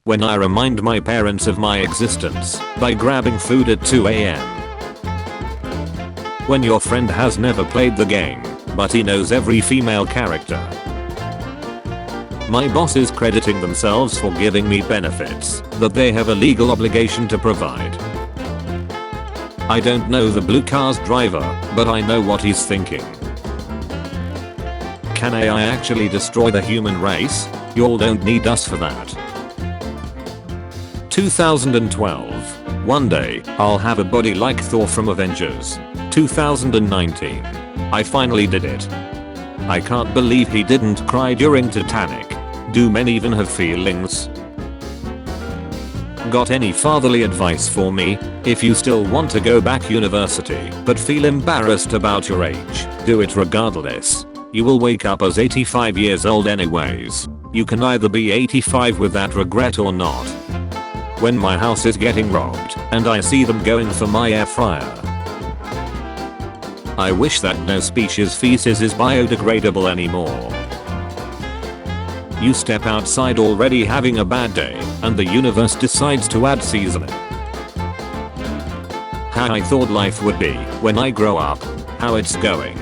when I remind my parents of my existence by grabbing food at 2 AM. When your friend has never played the game, but he knows every female character. My boss is crediting themselves for giving me benefits that they have a legal obligation to provide. I don't know the blue car's driver, but I know what he's thinking. Can AI actually destroy the human race? Y'all don't need us for that. 2012. One day, I'll have a body like Thor from Avengers. 2019. I finally did it. I can't believe he didn't cry during Titanic. Do men even have feelings? Got any fatherly advice for me? If you still want to go back university but feel embarrassed about your age, do it regardless. You will wake up as 85 years old anyways. You can either be 85 with that regret or not. When my house is getting robbed and I see them going for my air fryer, I wish that no species feces is biodegradable anymore. You step outside already having a bad day and the universe decides to add seasoning. How I thought life would be when I grow up. How it's going.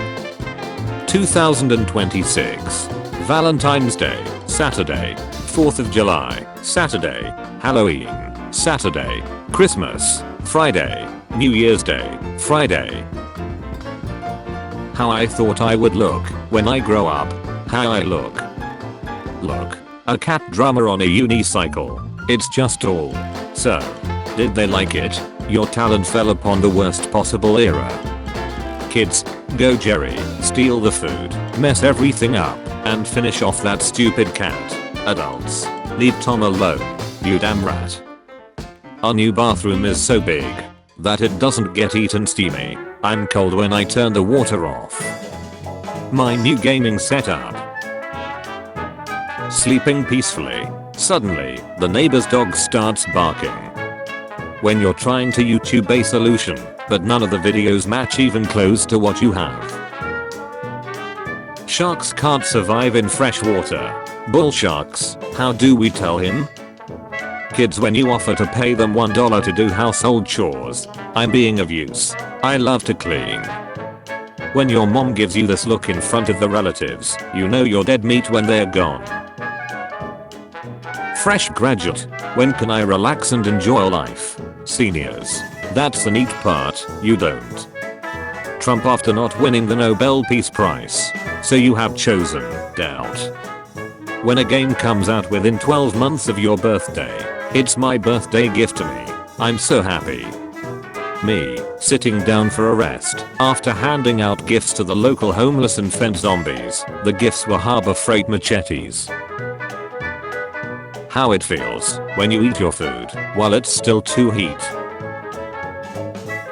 2026. Valentine's Day, Saturday. 4th of July, Saturday. Halloween, Saturday. Christmas, Friday. New Year's Day, Friday. How I thought I would look when I grow up. How I look. Look, a cat drummer on a unicycle. It's just all. So, did they like it? Your talent fell upon the worst possible era. Kids, go Jerry, steal the food, mess everything up, and finish off that stupid cat. Adults, leave Tom alone, you damn rat. Our new bathroom is so big that it doesn't get eaten steamy. I'm cold when I turn the water off. My new gaming setup. Sleeping peacefully. Suddenly, the neighbor's dog starts barking. When you're trying to YouTube a solution, but none of the videos match even close to what you have. Sharks can't survive in fresh water. Bull sharks, how do we tell him? Kids, when you offer to pay them $1 to do household chores, I'm being of use. I love to clean. When your mom gives you this look in front of the relatives, you know you're dead meat when they're gone. Fresh graduate, when can I relax and enjoy life? Seniors, that's the neat part, you don't. Trump after not winning the Nobel Peace Prize. So you have chosen doubt. When a game comes out within 12 months of your birthday, it's my birthday gift to me. I'm so happy. Me, sitting down for a rest after handing out gifts to the local homeless and fed zombies. The gifts were Harbor Freight machetes. How it feels when you eat your food while it's still too heat.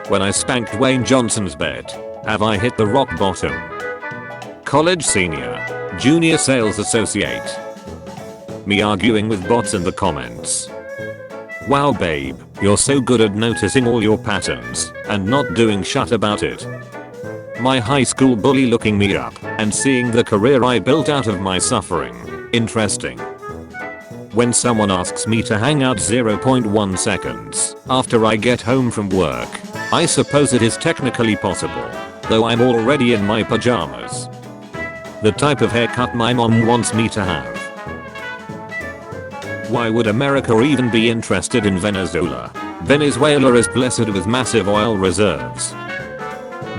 When I spanked Wayne Johnson's bed, have I hit the rock bottom? College senior, junior sales associate. Me arguing with bots in the comments. Wow babe, you're so good at noticing all your patterns and not doing shit about it. My high school bully looking me up and seeing the career I built out of my suffering. Interesting. When someone asks me to hang out 0.1 seconds after I get home from work, I suppose it is technically possible, though I'm already in my pajamas. The type of haircut my mom wants me to have. Why would America even be interested in Venezuela? Venezuela is blessed with massive oil reserves.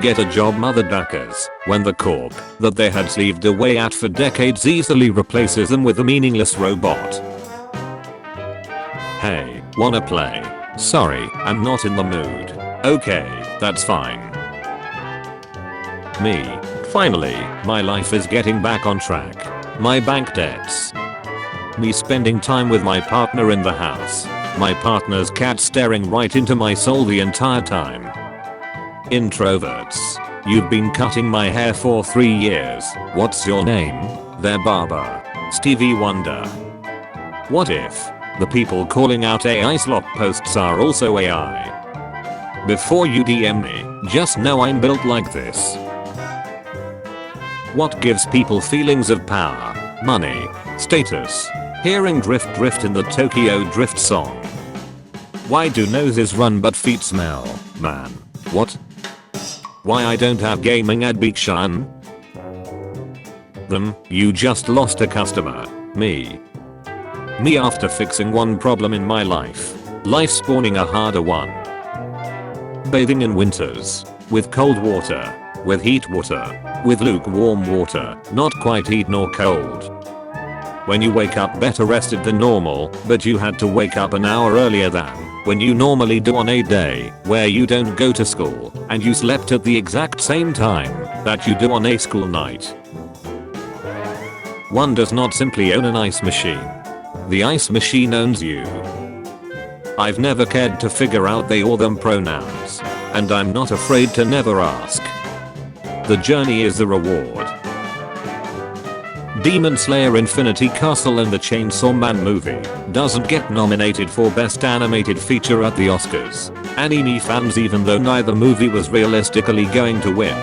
Get a job, motherfuckers, when the corp that they had slaved away at for decades easily replaces them with a meaningless robot. Hey, wanna play? Sorry, I'm not in the mood. Okay, that's fine. Me. Finally, my life is getting back on track. My bank debts. Me spending time with my partner in the house. My partner's cat staring right into my soul the entire time. Introverts. You've been cutting my hair for 3 years. What's your name? Their barber. Stevie Wonder. What if the people calling out AI slop posts are also AI? Before you DM me, just know I'm built like this. What gives people feelings of power, money, status, Hearing drift drift in the Tokyo Drift song. Why do noses run but feet smell, man? What? Why I don't have gaming at Beakshan? Them, you just lost a customer. Me. Me after fixing one problem in my life. Life spawning a harder one. Bathing in winters. With cold water. With heat water. With lukewarm water. Not quite heat nor cold. When you wake up better rested than normal, but you had to wake up an hour earlier than when you normally do on a day where you don't go to school, and you slept at the exact same time that you do on a school night. One does not simply own an ice machine. The ice machine owns you. I've never cared to figure out they or them pronouns, and I'm not afraid to never ask. The journey is the reward. Demon Slayer Infinity Castle and the Chainsaw Man movie doesn't get nominated for Best Animated Feature at the Oscars. Anime fans, even though neither movie was realistically going to win.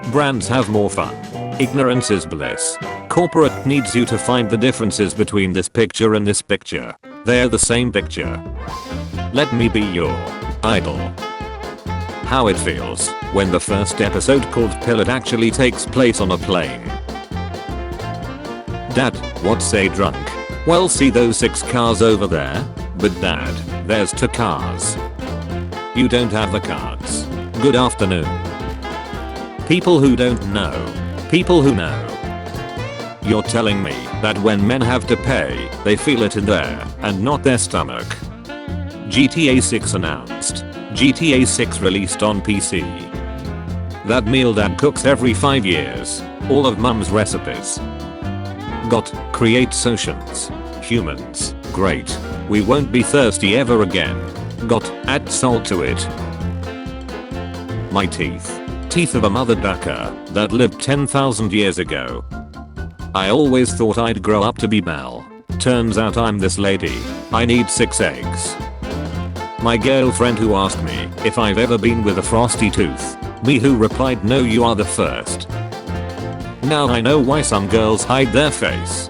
Brands have more fun. Ignorance is bliss. Corporate needs you to find the differences between this picture and this picture. They're the same picture. Let me be your idol. How it feels when the first episode called Pilot actually takes place on a plane. Dad, what's a drunk? Well, see those 6 cars over there? But Dad, there's 2 cars. You don't have the cards. Good afternoon. People who don't know. People who know. You're telling me that when men have to pay, they feel it in there and not their stomach. GTA 6 announced. GTA 6 released on PC. That meal Dad cooks every 5 years. All of Mum's recipes. Got, create socials. Humans, great. We won't be thirsty ever again. Got, add salt to it. My teeth. Teeth of a mother ducker that lived 10,000 years ago. I always thought I'd grow up to be Belle. Turns out I'm this lady. I need 6 eggs. My girlfriend who asked me if I've ever been with a frosty tooth. Me who replied no, you are the first. Now I know why some girls hide their face.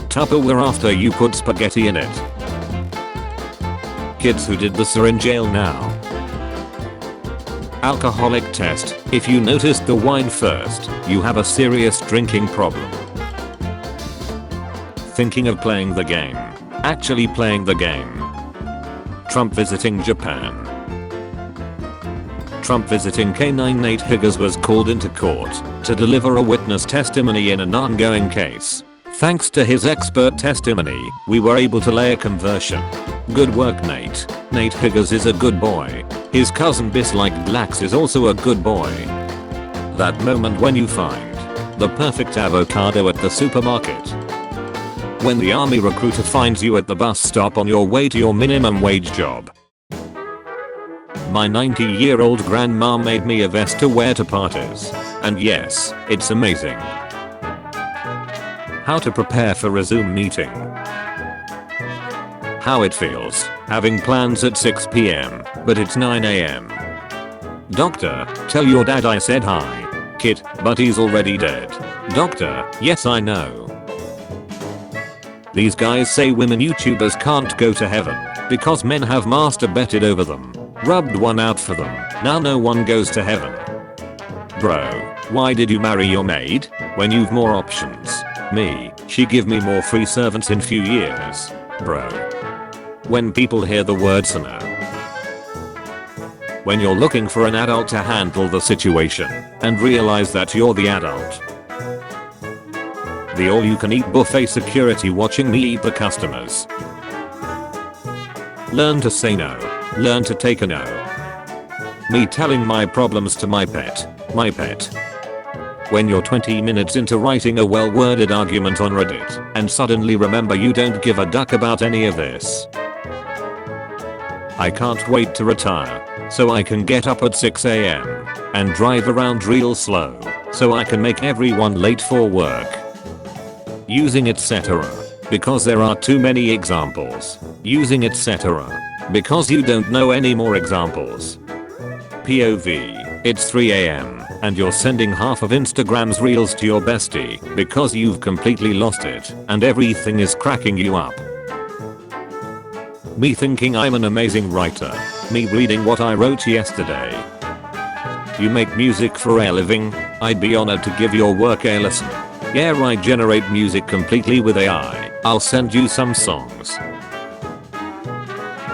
Tupperware after you put spaghetti in it. Kids who did this are in jail now. Alcoholic test. If you noticed the wine first, you have a serious drinking problem. Thinking of playing the game. Actually playing the game. Trump visiting Japan. Trump visiting K9. Nate Higgins was called into court to deliver a witness testimony in an ongoing case. Thanks to his expert testimony, we were able to lay a conversion. Good work, Nate. Nate Higgins is a good boy. His cousin Disliked Blacks is also a good boy. That moment when you find the perfect avocado at the supermarket. When the army recruiter finds you at the bus stop on your way to your minimum wage job. My 90-year-old grandma made me a vest to wear to parties. And yes, it's amazing. How to prepare for a Zoom meeting. How it feels, having plans at 6 PM, but it's 9 AM. Doctor, tell your dad I said hi. Kid, but he's already dead. Doctor, yes I know. These guys say women YouTubers can't go to heaven because men have masturbated over them. Rubbed one out for them. Now no one goes to heaven. Bro, why did you marry your maid when you've more options? Me, she give me more free servants in few years. Bro. When people hear the word sinner. When you're looking for an adult to handle the situation and realize that you're the adult. The all-you-can-eat buffet security watching me eat the customers. Learn to say no. Learn to take a no. Me telling my problems to my pet. My pet. When you're 20 minutes into writing a well-worded argument on Reddit and suddenly remember you don't give a duck about any of this. I can't wait to retire so I can get up at 6 AM and drive around real slow so I can make everyone late for work. Using etc. because there are too many examples. Using etc. because you don't know any more examples. POV. It's 3 AM and you're sending half of Instagram's reels to your bestie because you've completely lost it and everything is cracking you up. Me thinking I'm an amazing writer. Me reading what I wrote yesterday. You make music for a living? I'd be honored to give your work a listen. Yeah, I generate music completely with AI. I'll send you some songs.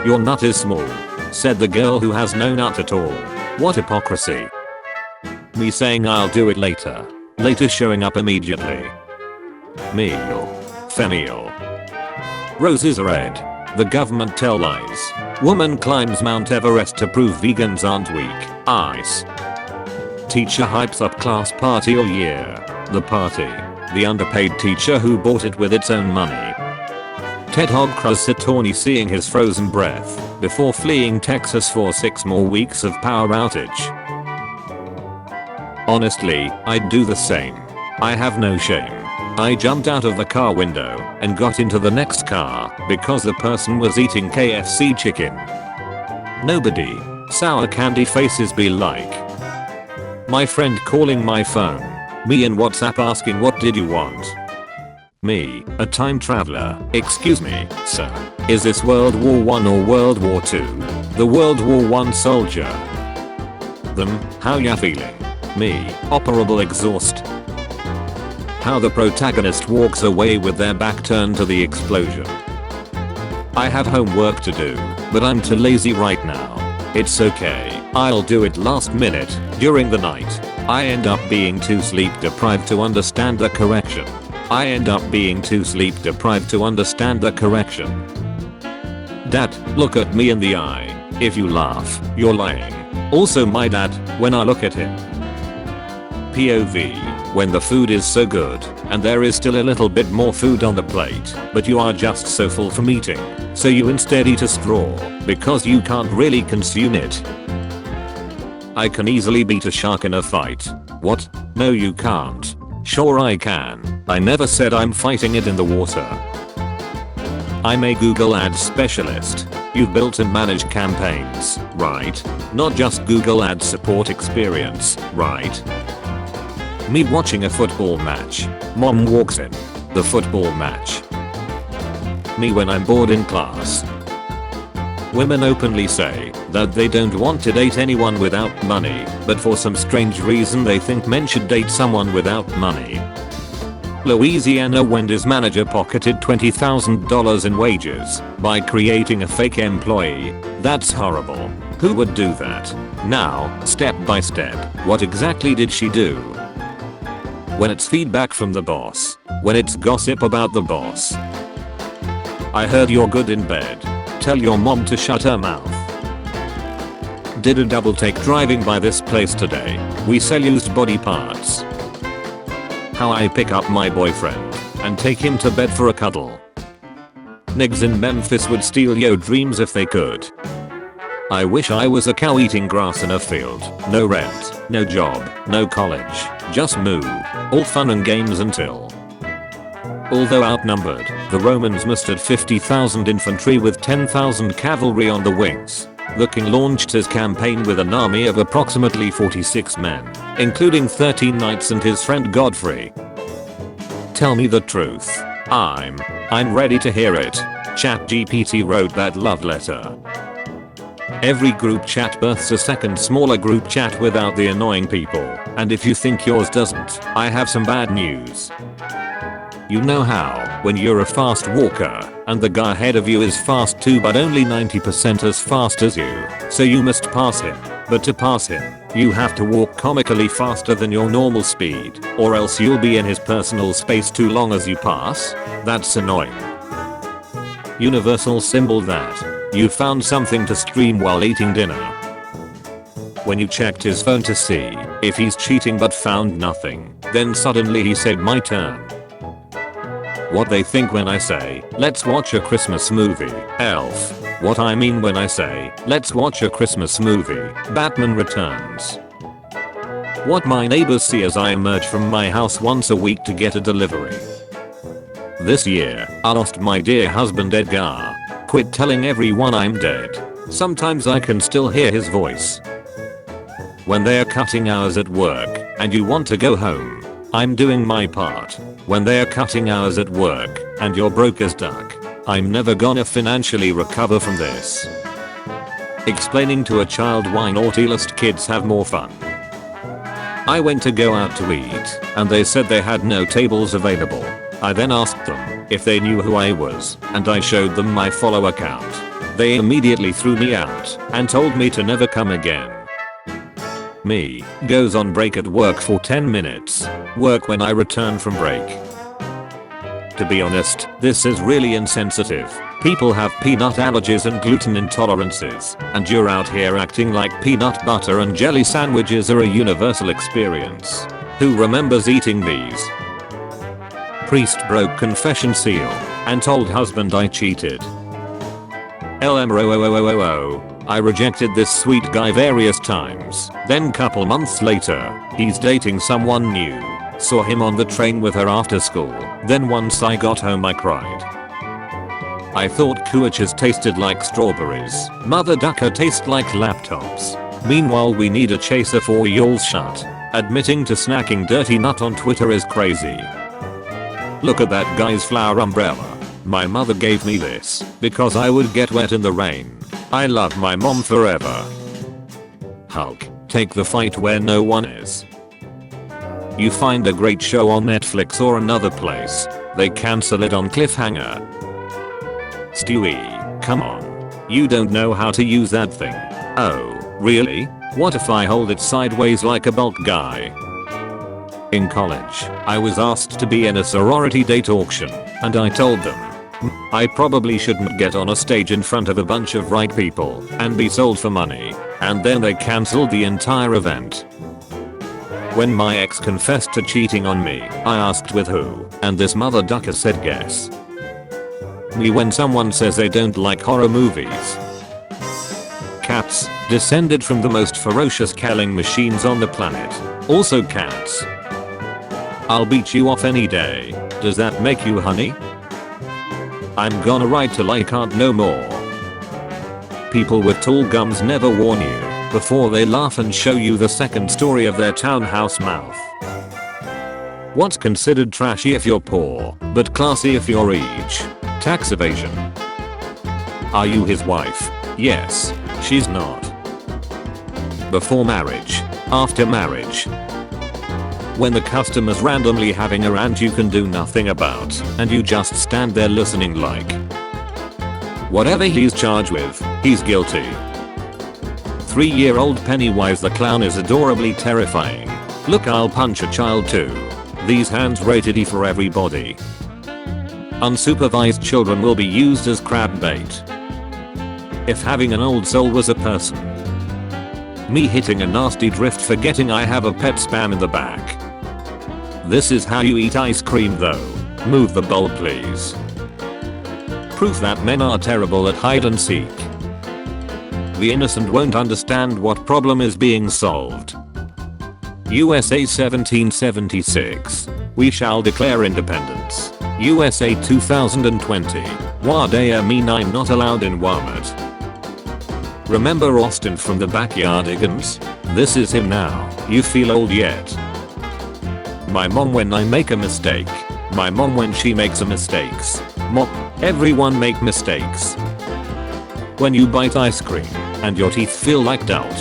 Your nut is small, said the girl who has no nut at all. What hypocrisy. Me saying I'll do it later. Later showing up immediately. Meal. Fenniel. Roses are red. The government tell lies. Woman climbs Mount Everest to prove vegans aren't weak. Ice. Teacher hypes up class party all year. The party. The underpaid teacher who bought it with its own money. Ted Hog crushes Tawny seeing his frozen breath before fleeing Texas for 6 more weeks of power outage. Honestly, I'd do the same. I have no shame. I jumped out of the car window and got into the next car because the person was eating KFC chicken. Nobody. Sour candy faces be like. My friend calling my phone. Me in WhatsApp asking what did you want? Me, a time traveler. Excuse me, sir. Is this World War I or World War II? The World War I soldier. Them, how ya feeling? Me, operable exhaust. How the protagonist walks away with their back turned to the explosion. I have homework to do, but I'm too lazy right now. It's okay, I'll do it last minute, during the night. I end up being too sleep deprived to understand the correction. Dad, look at me in the eye. If you laugh, you're lying. Also my dad, when I look at him. POV, when the food is so good, and there is still a little bit more food on the plate, but you are just so full from eating, so you instead eat a straw, because you can't really consume it. I can easily beat a shark in a fight. What? No you can't. Sure I can. I never said I'm fighting it in the water. I'm a Google Ads specialist. You've built and managed campaigns, right? Not just Google Ads support experience, right? Me watching a football match. Mom walks in. The football match. Me when I'm bored in class. Women openly say that they don't want to date anyone without money, but for some strange reason they think men should date someone without money. Louisiana Wendy's manager pocketed $20,000 in wages by creating a fake employee. That's horrible. Who would do that? Now, step by step, what exactly did she do? When it's feedback from the boss. When it's gossip about the boss. I heard you're good in bed. Tell your mom to shut her mouth. Did a double take driving by this place today. We sell used body parts. How I pick up my boyfriend and take him to bed for a cuddle. Niggas in Memphis would steal your dreams if they could. I wish I was a cow eating grass in a field. No rent, no job, no college, just moo. All fun and games until. Although outnumbered, the Romans mustered 50,000 infantry with 10,000 cavalry on the wings. The king launched his campaign with an army of approximately 46 men, including 13 knights and his friend Godfrey. Tell me the truth. I'm ready to hear it. ChatGPT wrote that love letter. Every group chat births a second smaller group chat without the annoying people, and if you think yours doesn't, I have some bad news. You know how, when you're a fast walker, and the guy ahead of you is fast too but only 90% as fast as you, so you must pass him. But to pass him, you have to walk comically faster than your normal speed, or else you'll be in his personal space too long as you pass? That's annoying. Universal symbol that. You found something to stream while eating dinner. When you checked his phone to see if he's cheating but found nothing, then suddenly he said my turn. What they think when I say, let's watch a Christmas movie, Elf. What I mean when I say, let's watch a Christmas movie, Batman Returns. What my neighbors see as I emerge from my house once a week to get a delivery. This year, I lost my dear husband Edgar. Quit telling everyone I'm dead. Sometimes I can still hear his voice. When they're cutting hours at work and you want to go home, I'm doing my part. When they're cutting hours at work and you're broke as duck, I'm never gonna financially recover from this. Explaining to a child why naughty list kids have more fun. I went to go out to eat and they said they had no tables available. I then asked them if they knew who I was and I showed them my follow account. They immediately threw me out and told me to never come again. Me goes on break at work for 10 minutes. Work when I return from break. To be honest, this is really insensitive. People have peanut allergies and gluten intolerances, and you're out here acting like peanut butter and jelly sandwiches are a universal experience. Who remembers eating these? Priest broke confession seal and told husband I cheated. I rejected this sweet guy various times. Then couple months later, he's dating someone new. Saw him on the train with her after school. Then once I got home I cried. I thought kuaches tasted like strawberries. Mother ducker taste like laptops. Meanwhile we need a chaser for y'all's shut. Admitting to snacking dirty nut on Twitter is crazy. Look at that guy's flower umbrella. My mother gave me this because I would get wet in the rain. I love my mom forever. Hulk, take the fight where no one is. You find a great show on Netflix or another place, they cancel it on cliffhanger. Stewie, come on. You don't know how to use that thing. Oh, really? What if I hold it sideways like a bulk guy? In college, I was asked to be in a sorority date auction, and I told them I probably shouldn't get on a stage in front of a bunch of right people and be sold for money, and then they cancelled the entire event. When my ex confessed to cheating on me, I asked with who, and this mother ducker said guess. Me when someone says they don't like horror movies. Cats, descended from the most ferocious killing machines on the planet. Also cats. I'll beat you off any day. Does that make you honey? I'm gonna ride till I can't no more. People with tall gums never warn you before they laugh and show you the second story of their townhouse mouth. What's considered trashy if you're poor, but classy if you're rich? Tax evasion. Are you his wife? Yes, she's not. Before marriage, after marriage. When the customer's randomly having a rant you can do nothing about, and you just stand there listening like. Whatever he's charged with, he's guilty. 3-year-old Pennywise the clown is adorably terrifying. Look, I'll punch a child too. These hands rated E for everybody. Unsupervised children will be used as crab bait. If having an old soul was a person. Me hitting a nasty drift forgetting I have a pet spam in the back. This is how you eat ice cream though. Move the bowl please. Proof that men are terrible at hide and seek. The innocent won't understand what problem is being solved. USA 1776. We shall declare independence. USA 2020. Wadea mean I'm not allowed in Walmart. Remember Austin from the Backyardigans? This is him now. You feel old yet? My mom when I make a mistake. My mom when she makes a mistakes. Mom, everyone make mistakes. When you bite ice cream and your teeth feel like doubt.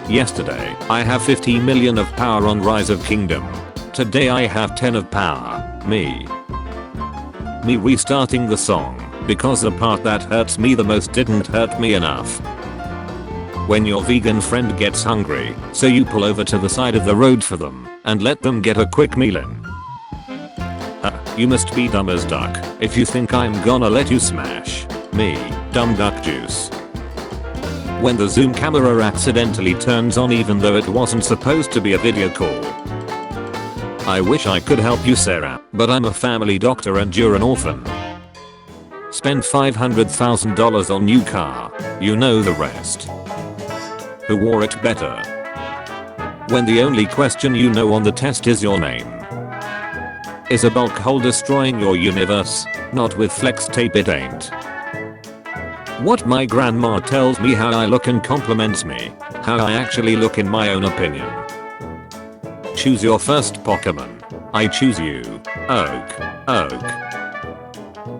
Yesterday, I have 50 million of power on Rise of Kingdom. Today I have 10 of power. Me restarting the song because the part that hurts me the most didn't hurt me enough. When your vegan friend gets hungry, so you pull over to the side of the road for them and let them get a quick meal in. You must be dumb as duck if you think I'm gonna let you smash me, dumb duck juice. When the Zoom camera accidentally turns on even though it wasn't supposed to be a video call. I wish I could help you Sarah, but I'm a family doctor and you're an orphan. Spend $500,000 on new car, you know the rest. Who wore it better? When the only question you know on the test is your name. Is a bulk hole destroying your universe? Not with flex tape it ain't. What my grandma tells me how I look and compliments me. How I actually look in my own opinion. Choose your first Pokemon. I choose you. Oak.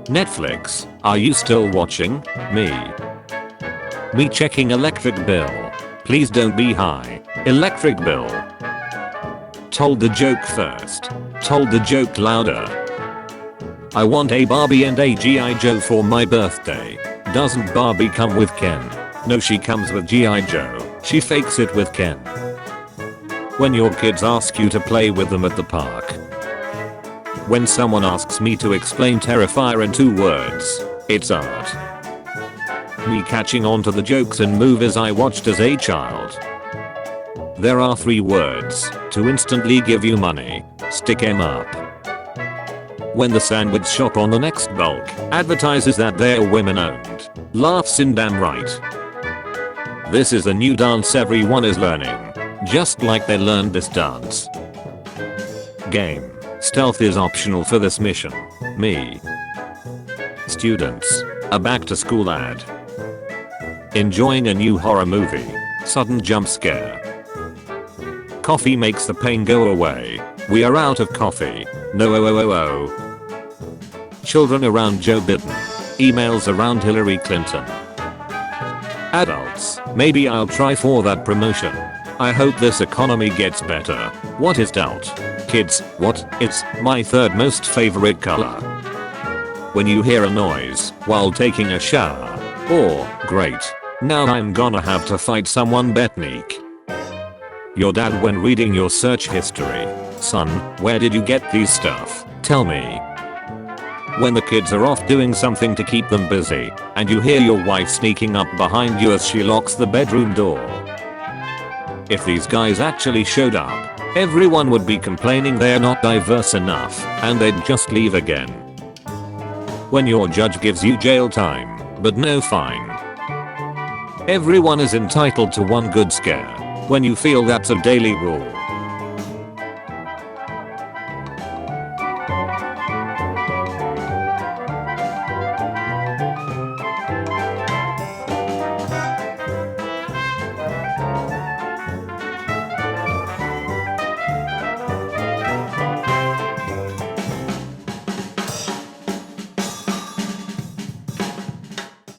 Netflix, are you still watching? Me checking electric bill. Please don't be high. Electric bill. Told the joke first. Told the joke louder. I want a Barbie and a G.I. Joe for my birthday. Doesn't Barbie come with Ken? No, she comes with G.I. Joe. She fakes it with Ken. When your kids ask you to play with them at the park. When someone asks me to explain Terrifier in 2 words, it's art. Me catching on to the jokes and movies I watched as a child. There are 3 words to instantly give you money. Stick 'em up. When the sandwich shop on the next bulk advertises that they're women owned. Laughs in damn right. This is a new dance everyone is learning. Just like they learned this dance. Game. Stealth is optional for this mission. Me. Students. A back to school ad. Enjoying a new horror movie. Sudden jump scare. Coffee makes the pain go away. We are out of coffee. No. Children around Joe Biden. Emails around Hillary Clinton. Adults. Maybe I'll try for that promotion. I hope this economy gets better. What is doubt? Kids, what? It's my 3rd most favorite color. When you hear a noise while taking a shower. Or, great. Now I'm gonna have to fight someone Betnik. Your dad when reading your search history. Son, where did you get these stuff? Tell me. When the kids are off doing something to keep them busy, and you hear your wife sneaking up behind you as she locks the bedroom door. If these guys actually showed up, everyone would be complaining they're not diverse enough, and they'd just leave again. When your judge gives you jail time, but no fine. Everyone is entitled to one good scare. When you feel that's a daily rule.